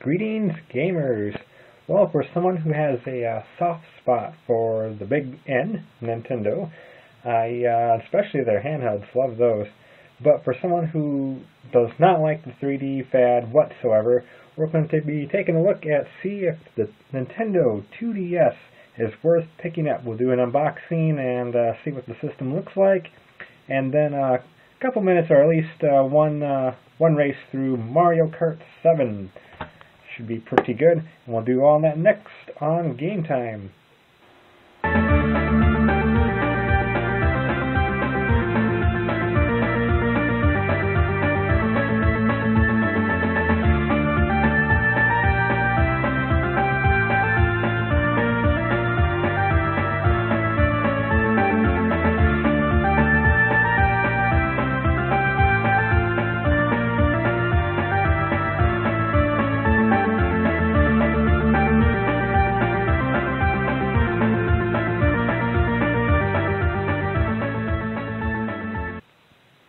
Greetings, gamers! Well, for someone who has a soft spot for the big N, Nintendo, especially their handhelds, love those. But for someone who does not like the 3D fad whatsoever, we're going to be taking a look at see if the Nintendo 2DS is worth picking up. We'll do an unboxing and see what the system looks like, and then a couple minutes, or at least one race through Mario Kart 7. Should be pretty good, and we'll do all that next on Game Time.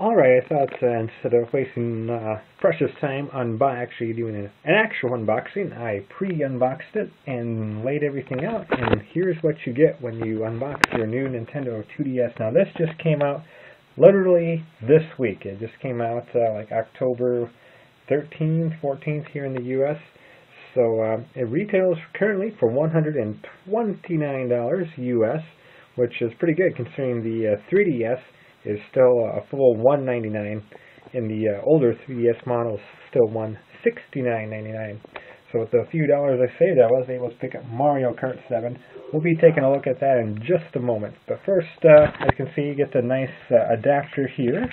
Alright, I thought instead of wasting precious time on actually doing an actual unboxing, I pre-unboxed it and laid everything out, and here's what you get when you unbox your new Nintendo 2DS. Now this just came out literally this week. It just came out like October 13th, 14th here in the US. So it retails currently for $129 US, which is pretty good considering the 3DS is still a full $199, and the older 3DS model is still $169.99. So with the few dollars I saved, I was able to pick up Mario Kart 7. We'll be taking a look at that in just a moment. But first, as you can see, you get the nice adapter here,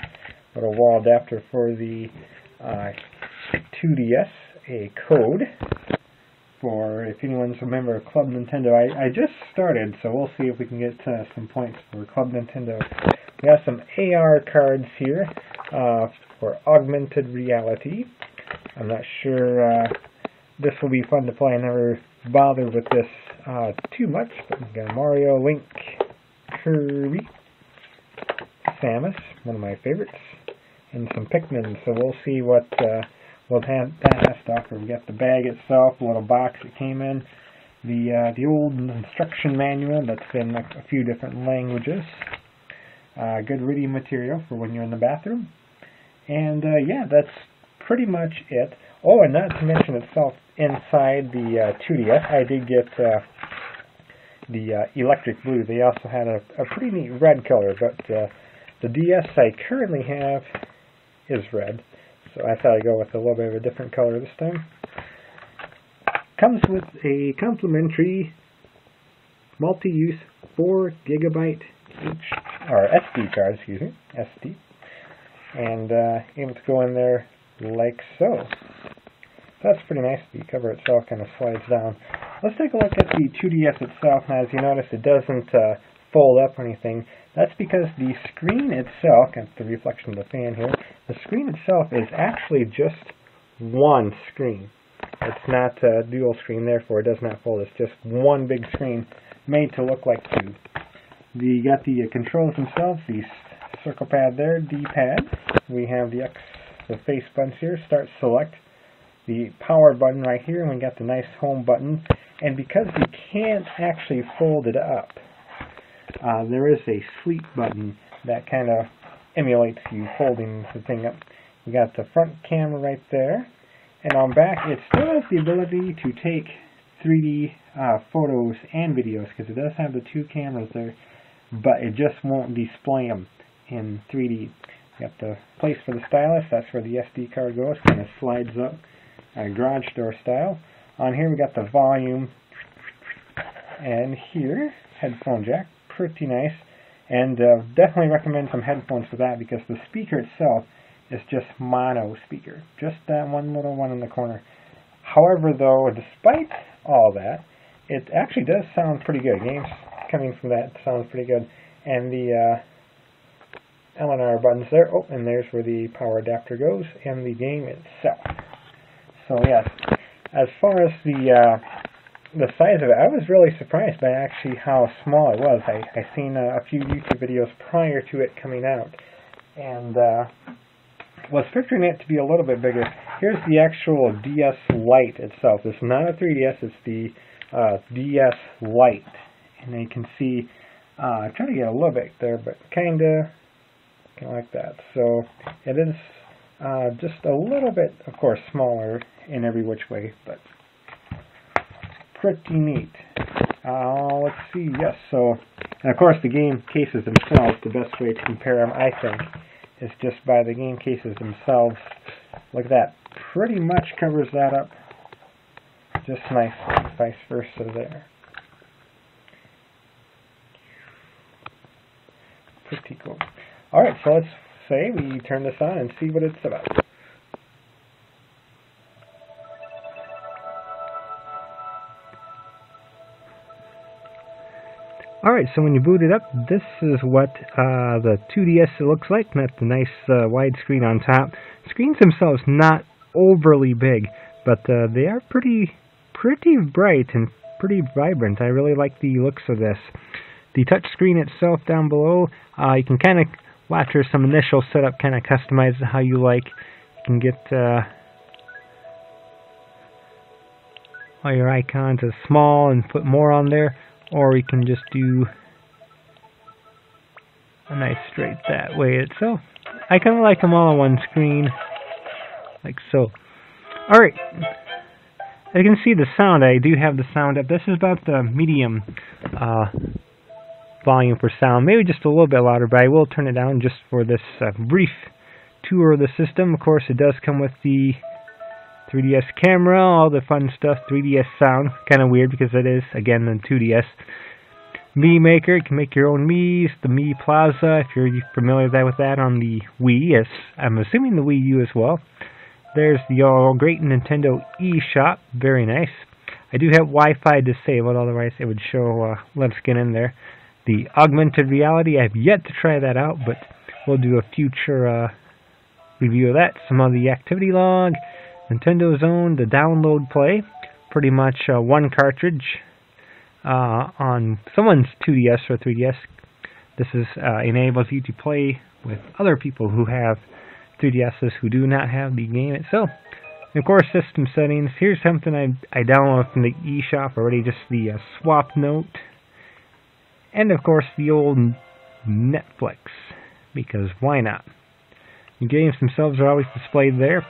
little wall adapter for the 2DS, a code for, if anyone's a member of Club Nintendo. I just started, so we'll see if we can get some points for Club Nintendo. We have some AR cards here for augmented reality. I'm not sure this will be fun to play. I never bothered with this too much, but we've got Mario, Link, Kirby, Samus, one of my favorites, and some Pikmin. So we'll see what that has to offer. We got the bag itself, the little box it came in, the old instruction manual that's in a few different languages. Good reading material for when you're in the bathroom. And yeah, that's pretty much it. Oh, and not to mention itself, inside the 2DS, I did get the electric blue. They also had a pretty neat red color, but the DS I currently have is red. So I thought I'd go with a little bit of a different color this time. Comes with a complimentary multi-use 4 GB or SD card, excuse me, SD, and able to go in there like so. That's pretty nice. The cover itself kind of slides down. Let's take a look at the 2DS itself. Now, as you notice, it doesn't fold up or anything. That's because the screen itself, and the reflection of the fan here, the screen itself is actually just one screen. It's not a dual screen, therefore it does not fold. It's just one big screen made to look like two. You got the controls themselves, the circle pad there, D-pad. We have the face buttons here, start, select, the power button right here, and we got the nice home button. And because you can't actually fold it up, there is a sleep button that kind of emulates you folding the thing up. We got the front camera right there, and on back it still has the ability to take 3D photos and videos, because it does have the two cameras there, but it just won't display them in 3D. Got the place for the stylus, that's where the SD card goes, kind of slides up, garage door style. On here we got the volume, and here, headphone jack, pretty nice, and definitely recommend some headphones for that, because the speaker itself is just mono speaker, just that one little one in the corner. However, though, despite all that, it actually does sound pretty good. Games coming from that sounds pretty good. And the LNR buttons there. Oh, and there's where the power adapter goes, and the game itself. So yes, as far as the size of it, I was really surprised by actually how small it was. I seen a few YouTube videos prior to it coming out, and was picturing it to be a little bit bigger. Here's the actual DS Lite itself. It's not a 3DS, it's the DS Lite. And then you can see, I'm trying to get a little bit there, but kind of like that. So it is just a little bit, of course, smaller in every which way, but pretty neat. Let's see, yes, so, and of course the game cases themselves, the best way to compare them, I think, is just by the game cases themselves. Look at that, pretty much covers that up just nicely, vice versa there. Pretty cool. Alright, so let's say we turn this on and see what it's about. Alright, so when you boot it up, this is what the 2DS looks like. That's the nice widescreen on top. Screens themselves not overly big, but they are pretty bright and pretty vibrant. I really like the looks of this. The touch screen itself down below, you can kind of, after some initial setup, kind of customize it how you like. You can get all your icons as small and put more on there, or you can just do a nice straight that way itself. I kind of like them all on one screen, like so. Alright, as you can see the sound, I do have the sound up. This is about the medium volume for sound, maybe just a little bit louder, but I will turn it down just for this brief tour of the system. Of course, it does come with the 3DS camera, all the fun stuff, 3DS sound, kind of weird because it is, again, the 2DS. Mii Maker, you can make your own Miis, the Mii Plaza, if you're familiar with that on the Wii, yes, I'm assuming the Wii U as well. There's the great Nintendo eShop, very nice. I do have Wi-Fi disabled, otherwise it would show, let us get in there. The augmented reality, I have yet to try that out, but we'll do a future review of that. Some of the activity log, Nintendo's own, the download play, pretty much one cartridge on someone's 2DS or 3DS. This is enables you to play with other people who have 3DSs who do not have the game itself. And of course, system settings. Here's something I downloaded from the eShop already, just the swap note. And of course the old Netflix, because why not? The games themselves are always displayed there.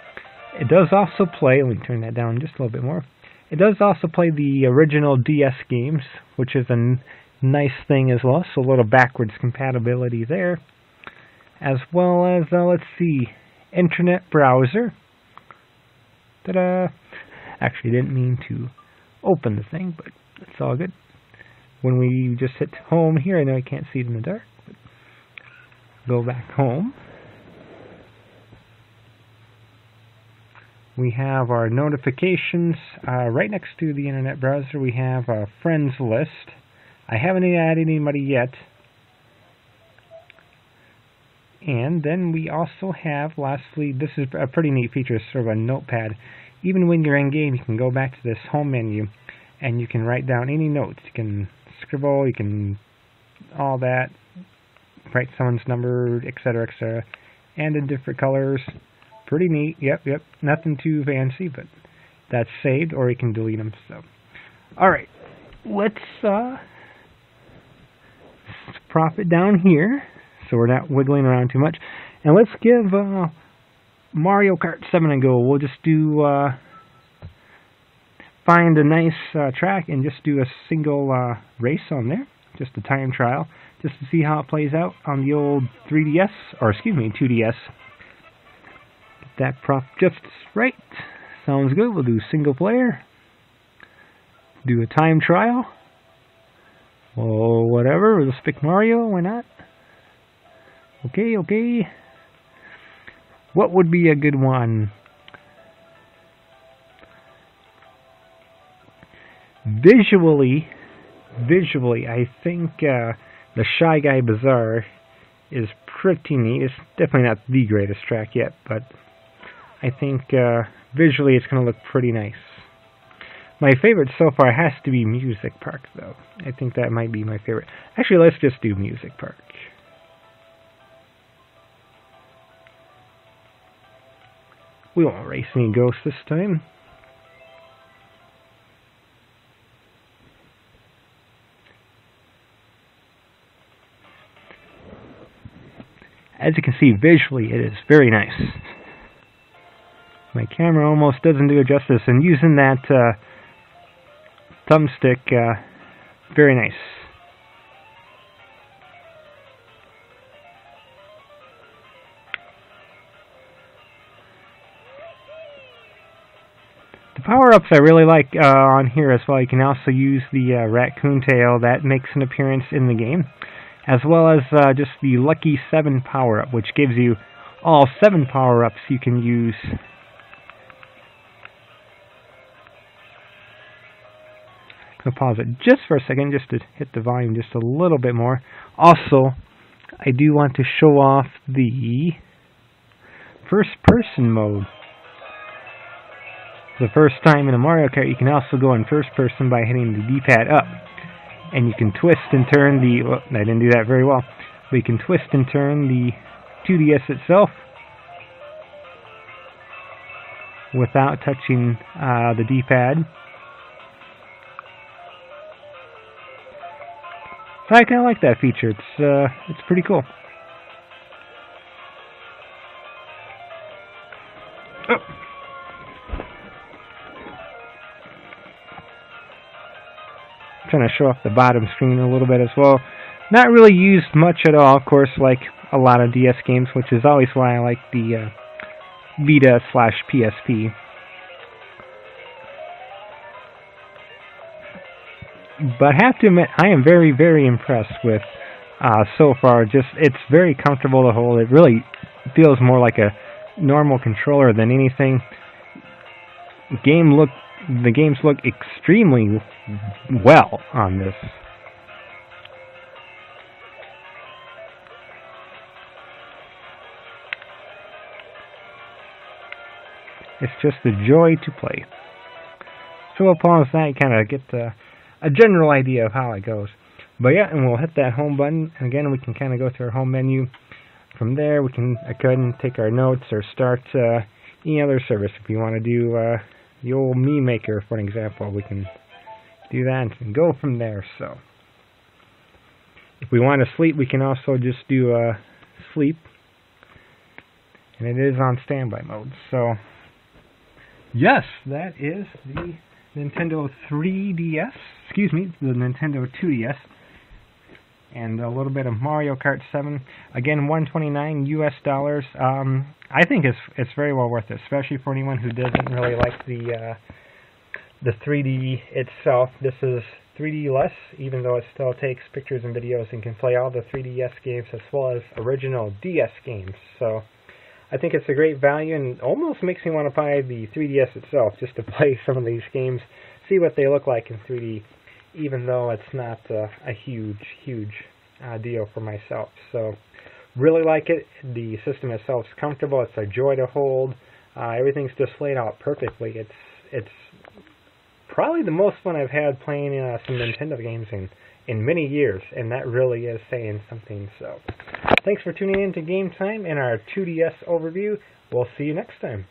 It does also play, let me turn that down just a little bit more. It does also play the original DS games, which is a nice thing as well, so a little backwards compatibility there. As well as, let's see, internet browser. Ta-da! Actually, didn't mean to open the thing, but it's all good. When we just hit home here, I know I can't see it in the dark, but go back home. We have our notifications right next to the internet browser. We have a friends list. I haven't added anybody yet. And then we also have, lastly, this is a pretty neat feature, sort of a notepad. Even when you're in game, you can go back to this home menu and you can write down any notes. You can scribble, you can all that, write someone's number, etc., etc., and in different colors. Pretty neat. Yep. Nothing too fancy, but that's saved, or you can delete them. So, all right, let's prop it down here so we're not wiggling around too much, and let's give Mario Kart 7 a go. We'll just do find a nice track and just do a single race on there, just a time trial, just to see how it plays out on the old 3DS, or excuse me, 2DS. That prop just right. Sounds good. We'll do single player. Do a time trial. Or whatever. We'll just pick Mario. Why not? Okay. What would be a good one? Visually, I think the Shy Guy Bazaar is pretty neat. It's definitely not the greatest track yet, but I think visually it's going to look pretty nice. My favorite so far has to be Music Park, though. I think that might be my favorite. Actually, let's just do Music Park. We won't race any ghosts this time. As you can see, visually it is very nice. My camera almost doesn't do it justice, and using that thumbstick, very nice. The power-ups I really like on here as well. You can also use the raccoon tail that makes an appearance in the game, as well as just the Lucky 7 power-up, which gives you all 7 power-ups you can use. I'll pause it just for a second, just to hit the volume just a little bit more. Also, I do want to show off the first-person mode. For the first time in a Mario Kart, you can also go in first person by hitting the D-pad up. And you can twist and turn the... Well, I didn't do that very well. But you can twist and turn the 2DS itself without touching the D-pad. So I kind of like that feature. It's pretty cool. Oh. Trying to show off the bottom screen a little bit as well. Not really used much at all, of course, like a lot of DS games, which is always why I like the Vita/PSP. But I have to admit, I am very, very impressed with so far. Just, it's very comfortable to hold. It really feels more like a normal controller than anything. The games look extremely well on this. It's just a joy to play. So we'll pause that and kind of get a general idea of how it goes. But yeah, and we'll hit that home button, and again we can kind of go to our home menu. From there we can go ahead and take our notes or start any other service. If you want to do the old Me Maker, for an example, we can do that and go from there. So if we want to sleep, we can also just do sleep, and it is on standby mode. So yes, that is the Nintendo 3DS, excuse me, the Nintendo 2DS, and a little bit of Mario Kart 7. Again, $129 US. I think it's very well worth it, especially for anyone who doesn't really like the 3D itself. This is 3D-less, even though it still takes pictures and videos and can play all the 3DS games as well as original DS games. So I think it's a great value, and almost makes me want to buy the 3DS itself just to play some of these games, see what they look like in 3D, even though it's not a huge deal for myself. So really like it. The system itself is comfortable. It's a joy to hold. Everything's just laid out perfectly. It's probably the most fun I've had playing some Nintendo games in many years, and that really is saying something. So thanks for tuning in to Game Time and our 2DS overview. We'll see you next time.